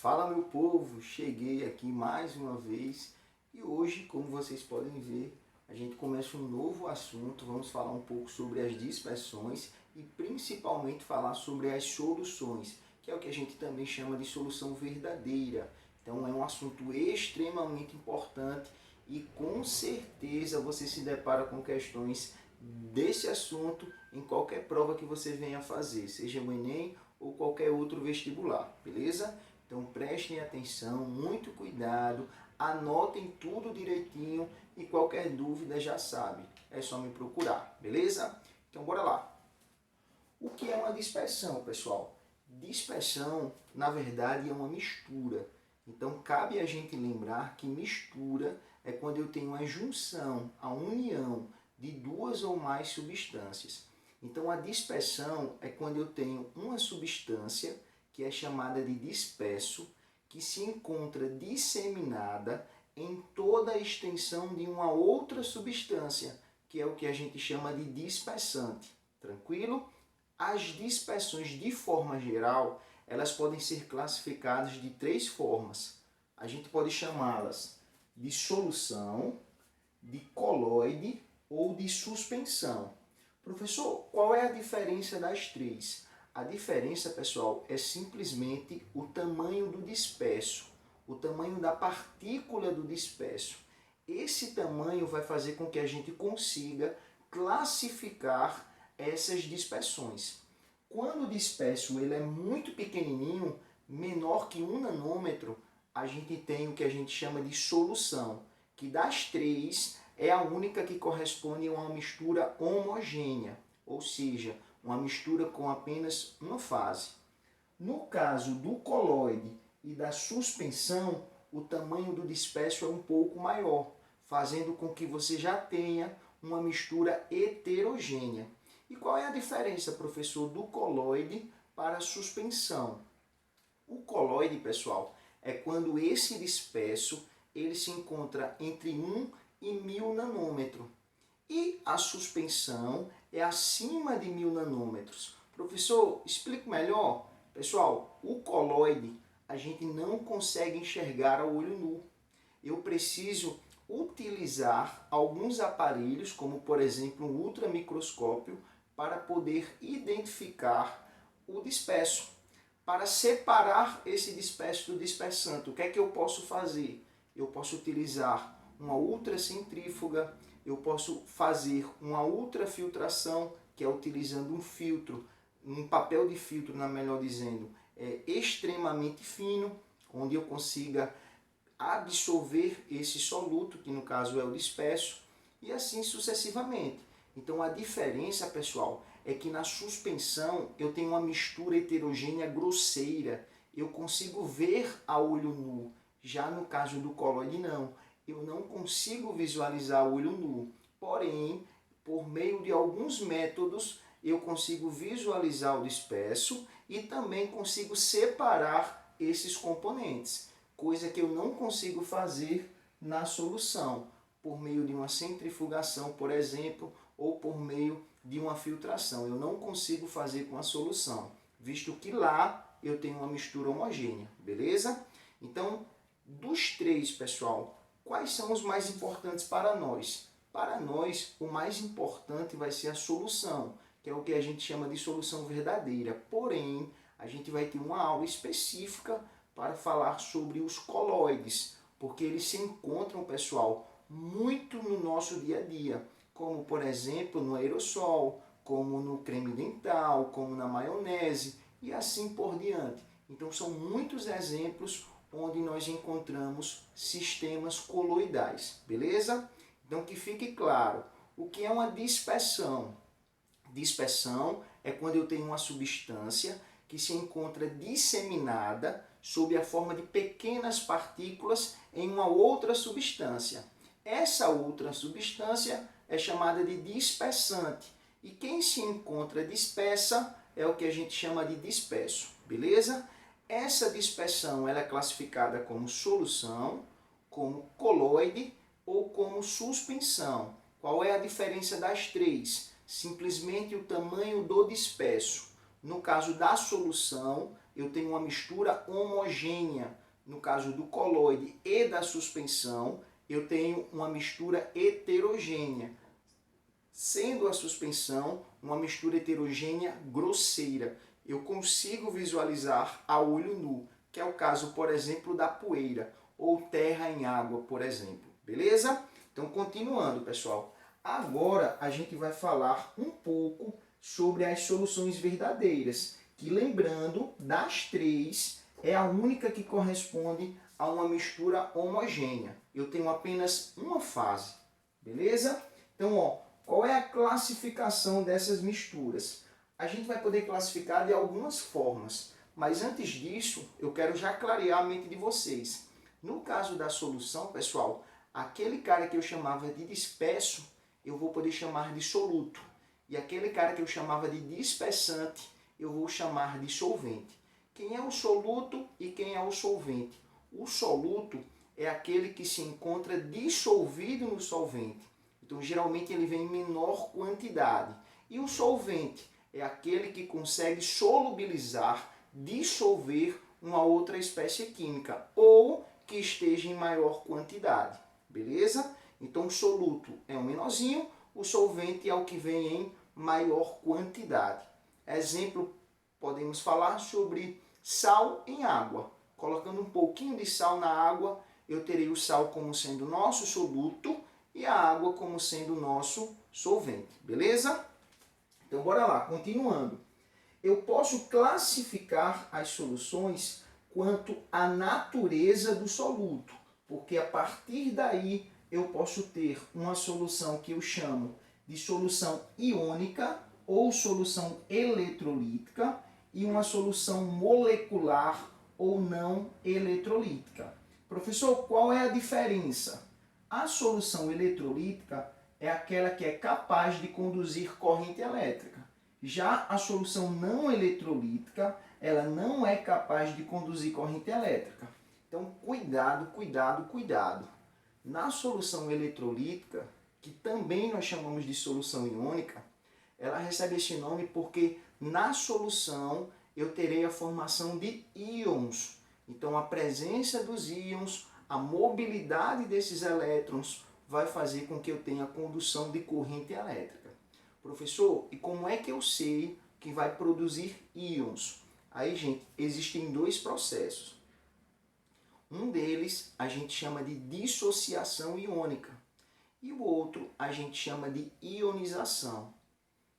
Fala meu povo, cheguei aqui mais uma vez e hoje, como vocês podem ver, a gente começa um novo assunto. Vamos falar um pouco sobre as dispersões e principalmente falar sobre as soluções, que é o que a gente também chama de solução verdadeira. Então é um assunto extremamente importante e com certeza você se depara com questões desse assunto em qualquer prova que você venha fazer, seja o Enem ou qualquer outro vestibular, beleza? Então prestem atenção, muito cuidado, anotem tudo direitinho e qualquer dúvida já sabe, é só me procurar, beleza? Então bora lá. O que é uma dispersão, pessoal? Dispersão, na verdade, é uma mistura. Então cabe a gente lembrar que mistura é quando eu tenho a junção, a união de duas ou mais substâncias. Então a dispersão é quando eu tenho uma substância que é chamada de disperso, que se encontra disseminada em toda a extensão de uma outra substância, que é o que a gente chama de dispersante. Tranquilo? As dispersões, de forma geral, elas podem ser classificadas de três formas. A gente pode chamá-las de solução, de coloide ou de suspensão. Professor, qual é a diferença das três? A diferença, pessoal, é simplesmente o tamanho do disperso, o tamanho da partícula do disperso. Esse tamanho vai fazer com que a gente consiga classificar essas dispersões. Quando o disperso ele é muito pequenininho, menor que 1 nanômetro, a gente tem o que a gente chama de solução, que das três é a única que corresponde a uma mistura homogênea, ou seja, uma mistura com apenas uma fase. No caso do coloide e da suspensão, o tamanho do disperso é um pouco maior, fazendo com que você já tenha uma mistura heterogênea. E qual é a diferença, professor, do coloide para a suspensão? O coloide, pessoal, é quando esse disperso ele se encontra entre 1 e 1000 nanômetros. E a suspensão é acima de 1000 nanômetros. Professor, explique melhor. Pessoal, o coloide a gente não consegue enxergar a olho nu. Eu preciso utilizar alguns aparelhos, como por exemplo um ultramicroscópio, para poder identificar o disperso. Para separar esse disperso do dispersante, o que é que eu posso fazer? Eu posso utilizar uma ultracentrífuga, eu posso fazer uma ultrafiltração, que é utilizando um filtro, um papel de filtro, melhor dizendo, extremamente fino, onde eu consiga absorver esse soluto, que no caso é o disperso, e assim sucessivamente. Então a diferença, pessoal, é que na suspensão eu tenho uma mistura heterogênea grosseira, eu consigo ver a olho nu. Já no caso do coloide não, eu não consigo visualizar a olho nu. Porém, por meio de alguns métodos, eu consigo visualizar o disperso e também consigo separar esses componentes, coisa que eu não consigo fazer na solução, por meio de uma centrifugação, por exemplo, ou por meio de uma filtração. Eu não consigo fazer com a solução, visto que lá eu tenho uma mistura homogênea, beleza? Então, dos três, pessoal, quais são os mais importantes para nós? Para nós, o mais importante vai ser a solução, que é o que a gente chama de solução verdadeira. Porém, a gente vai ter uma aula específica para falar sobre os coloides, porque eles se encontram, pessoal, muito no nosso dia a dia, como por exemplo no aerossol, como no creme dental, como na maionese e assim por diante. Então são muitos exemplos onde nós encontramos sistemas coloidais, beleza? Então que fique claro, o que é uma dispersão? Dispersão é quando eu tenho uma substância que se encontra disseminada sob a forma de pequenas partículas em uma outra substância. Essa outra substância é chamada de dispersante. E quem se encontra dispersa é o que a gente chama de disperso, beleza? Essa dispersão ela é classificada como solução, como coloide ou como suspensão. Qual é a diferença das três? Simplesmente o tamanho do disperso. No caso da solução, eu tenho uma mistura homogênea. No caso do coloide e da suspensão, eu tenho uma mistura heterogênea, sendo a suspensão uma mistura heterogênea grosseira. Eu consigo visualizar a olho nu, que é o caso, por exemplo, da poeira ou terra em água, por exemplo. Beleza? Então, continuando, pessoal. Agora a gente vai falar um pouco sobre as soluções verdadeiras, que, lembrando, das três, é a única que corresponde a uma mistura homogênea. Eu tenho apenas uma fase, beleza? Então, ó, qual é a classificação dessas misturas? A gente vai poder classificar de algumas formas, mas antes disso, eu quero já clarear a mente de vocês. No caso da solução, pessoal, aquele cara que eu chamava de disperso, eu vou poder chamar de soluto. E aquele cara que eu chamava de dispersante, eu vou chamar de solvente. Quem é o soluto e quem é o solvente? O soluto é aquele que se encontra dissolvido no solvente. Então, geralmente, ele vem em menor quantidade. E o solvente é aquele que consegue solubilizar, dissolver uma outra espécie química ou que esteja em maior quantidade. Beleza? Então, o soluto é um menorzinho, o solvente é o que vem em maior quantidade. Exemplo, podemos falar sobre sal em água. Colocando um pouquinho de sal na água, eu terei o sal como sendo nosso soluto e a água como sendo nosso solvente. Beleza? Então, bora lá, continuando. Eu posso classificar as soluções quanto à natureza do soluto, porque a partir daí eu posso ter uma solução que eu chamo de solução iônica ou solução eletrolítica e uma solução molecular ou não eletrolítica. Professor, qual é a diferença? A solução eletrolítica é aquela que é capaz de conduzir corrente elétrica. Já a solução não eletrolítica, ela não é capaz de conduzir corrente elétrica. Então, cuidado, cuidado, cuidado. Na solução eletrolítica, que também nós chamamos de solução iônica, ela recebe esse nome porque na solução eu terei a formação de íons. Então, a presença dos íons, a mobilidade desses elétrons vai fazer com que eu tenha condução de corrente elétrica. Professor, e como é que eu sei que vai produzir íons? Aí, gente, existem dois processos. Um deles a gente chama de dissociação iônica e o outro a gente chama de ionização.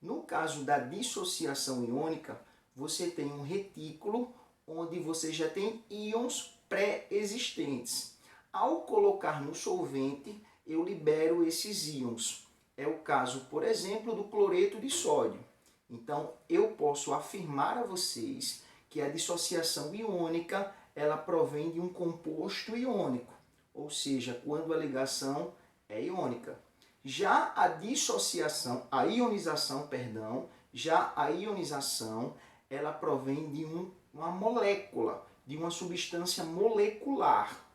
No caso da dissociação iônica, você tem um retículo onde você já tem íons pré-existentes. Ao colocar no solvente, eu libero esses íons. É o caso, por exemplo, do cloreto de sódio. Então, eu posso afirmar a vocês que a dissociação iônica ela provém de um composto iônico, ou seja, quando a ligação é iônica. Já a ionização, ela provém de uma molécula, de uma substância molecular.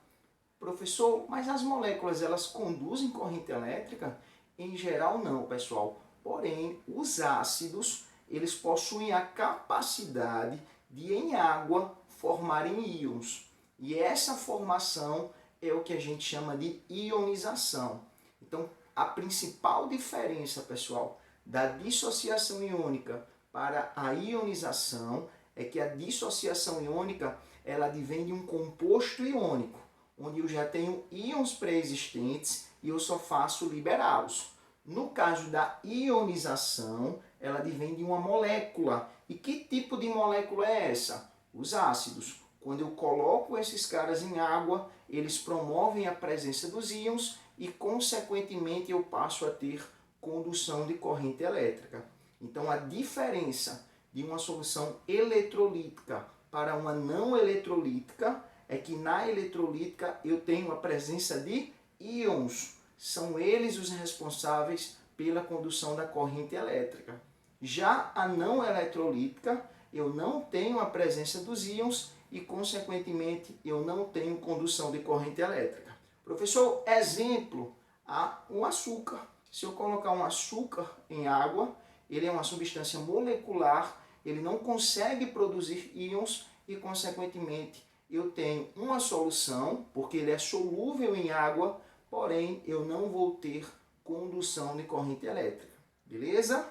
Professor, mas as moléculas elas conduzem corrente elétrica? Em geral não, pessoal. Porém, os ácidos, eles possuem a capacidade de em água formarem íons. E essa formação é o que a gente chama de ionização. Então, a principal diferença, pessoal, da dissociação iônica para a ionização é que a dissociação iônica ela advém de um composto iônico, onde eu já tenho íons pré-existentes e eu só faço liberá-los. No caso da ionização, ela advém de uma molécula. E que tipo de molécula é essa? Os ácidos. Quando eu coloco esses caras em água, eles promovem a presença dos íons e, consequentemente, eu passo a ter condução de corrente elétrica. Então, a diferença de uma solução eletrolítica para uma não eletrolítica é que na eletrolítica eu tenho a presença de íons. São eles os responsáveis pela condução da corrente elétrica. Já a não eletrolítica, eu não tenho a presença dos íons e, consequentemente, eu não tenho condução de corrente elétrica. Professor, exemplo, o açúcar. Se eu colocar um açúcar em água, ele é uma substância molecular, ele não consegue produzir íons e, consequentemente, eu tenho uma solução, porque ele é solúvel em água, porém eu não vou ter condução de corrente elétrica. Beleza?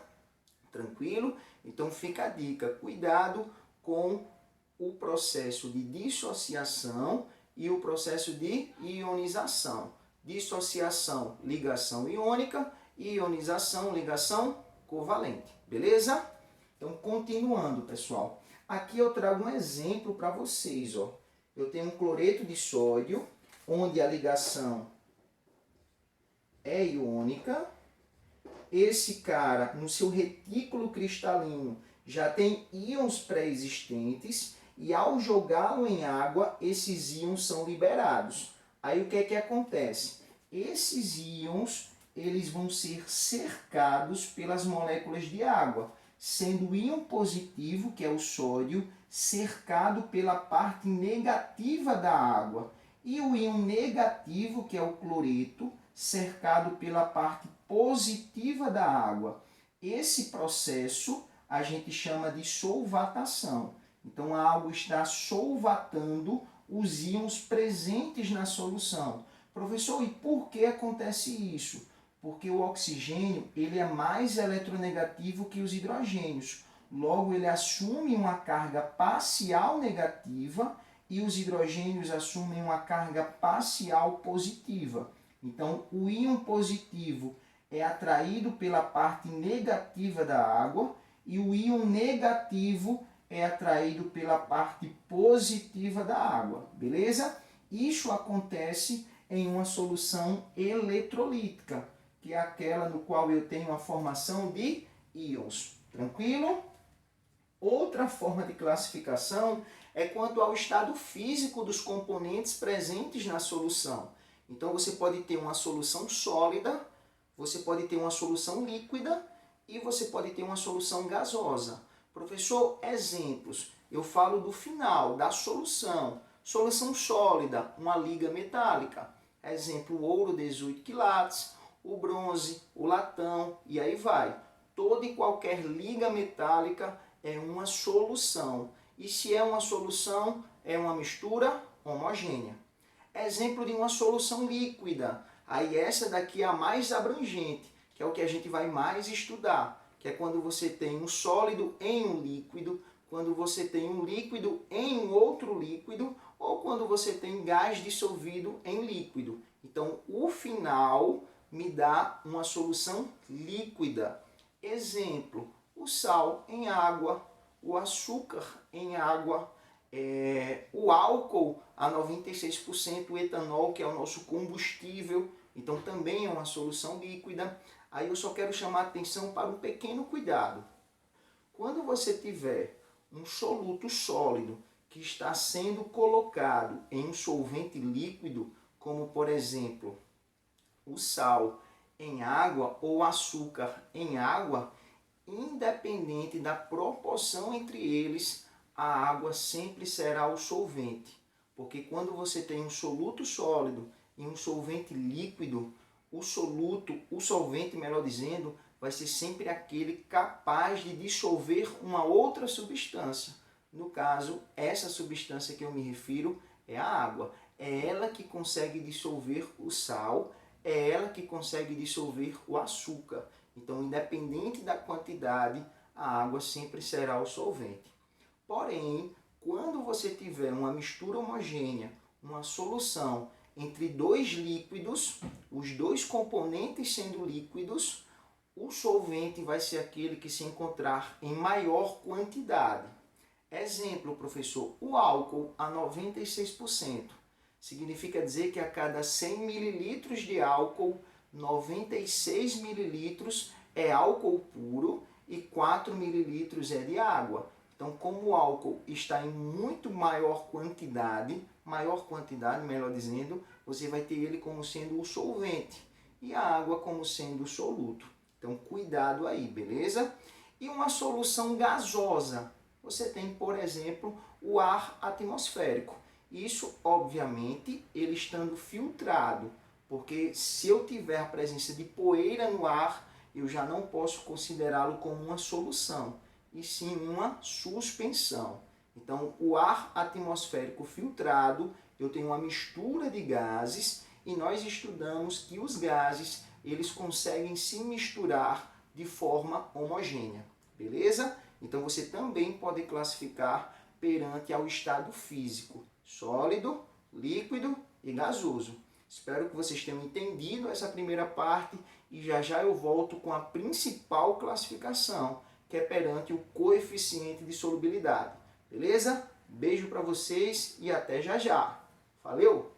Tranquilo? Então fica a dica, cuidado com o processo de dissociação e o processo de ionização. Dissociação, ligação iônica, e ionização, ligação covalente. Beleza? Então, continuando, pessoal. Aqui eu trago um exemplo para vocês. Ó. Eu tenho um cloreto de sódio, onde a ligação é iônica. Esse cara, no seu retículo cristalino, já tem íons pré-existentes e ao jogá-lo em água, esses íons são liberados. Aí o que é que acontece? Esses íons, eles vão ser cercados pelas moléculas de água, sendo o íon positivo, que é o sódio, cercado pela parte negativa da água, e o íon negativo, que é o cloreto, cercado pela parte positiva da água. Esse processo a gente chama de solvatação. Então a água está solvatando os íons presentes na solução. Professor, e por que acontece isso? Porque o oxigênio ele é mais eletronegativo que os hidrogênios. Logo, ele assume uma carga parcial negativa e os hidrogênios assumem uma carga parcial positiva. Então, o íon positivo é atraído pela parte negativa da água e o íon negativo é atraído pela parte positiva da água, beleza? Isso acontece em uma solução eletrolítica, que é aquela no qual eu tenho a formação de íons, tranquilo? Outra forma de classificação é quanto ao estado físico dos componentes presentes na solução. Então você pode ter uma solução sólida, você pode ter uma solução líquida e você pode ter uma solução gasosa. Professor, exemplos. Eu falo do final, da solução. Solução sólida, uma liga metálica. Exemplo, o ouro 18 quilates, o bronze, o latão e aí vai. Toda e qualquer liga metálica é uma solução. E se é uma solução, é uma mistura homogênea. Exemplo de uma solução líquida. Aí essa daqui é a mais abrangente, que é o que a gente vai mais estudar, que é quando você tem um sólido em um líquido, quando você tem um líquido em um outro líquido, ou quando você tem gás dissolvido em líquido. Então, o final me dá uma solução líquida. Exemplo, o sal em água, o açúcar em água, o álcool a 96%, o etanol, que é o nosso combustível, então também é uma solução líquida. Aí eu só quero chamar a atenção para um pequeno cuidado. Quando você tiver um soluto sólido que está sendo colocado em um solvente líquido, como por exemplo o sal em água ou o açúcar em água, independente da proporção entre eles, a água sempre será o solvente. Porque quando você tem um soluto sólido e um solvente líquido, o solvente, melhor dizendo, vai ser sempre aquele capaz de dissolver uma outra substância. No caso, essa substância que eu me refiro é a água. É ela que consegue dissolver o sal, é ela que consegue dissolver o açúcar. Então, independente da quantidade, a água sempre será o solvente. Porém, quando você tiver uma mistura homogênea, uma solução entre dois líquidos, os dois componentes sendo líquidos, o solvente vai ser aquele que se encontrar em maior quantidade. Exemplo, professor, o álcool a 96%. Significa dizer que a cada 100 ml de álcool, 96 ml é álcool puro e 4 ml é de água. Então, como o álcool está em muito maior quantidade, melhor dizendo, você vai ter ele como sendo o solvente e a água como sendo o soluto. Então, cuidado aí, beleza? E uma solução gasosa. Você tem, por exemplo, o ar atmosférico. Isso, obviamente, ele estando filtrado, porque se eu tiver a presença de poeira no ar, eu já não posso considerá-lo como uma solução, e sim uma suspensão. Então, o ar atmosférico filtrado, eu tenho uma mistura de gases e nós estudamos que os gases, eles conseguem se misturar de forma homogênea, beleza? Então, você também pode classificar perante ao estado físico, sólido, líquido e gasoso. Espero que vocês tenham entendido essa primeira parte e já já eu volto com a principal classificação, que é perante o coeficiente de solubilidade. Beleza? Beijo para vocês e até já já. Valeu!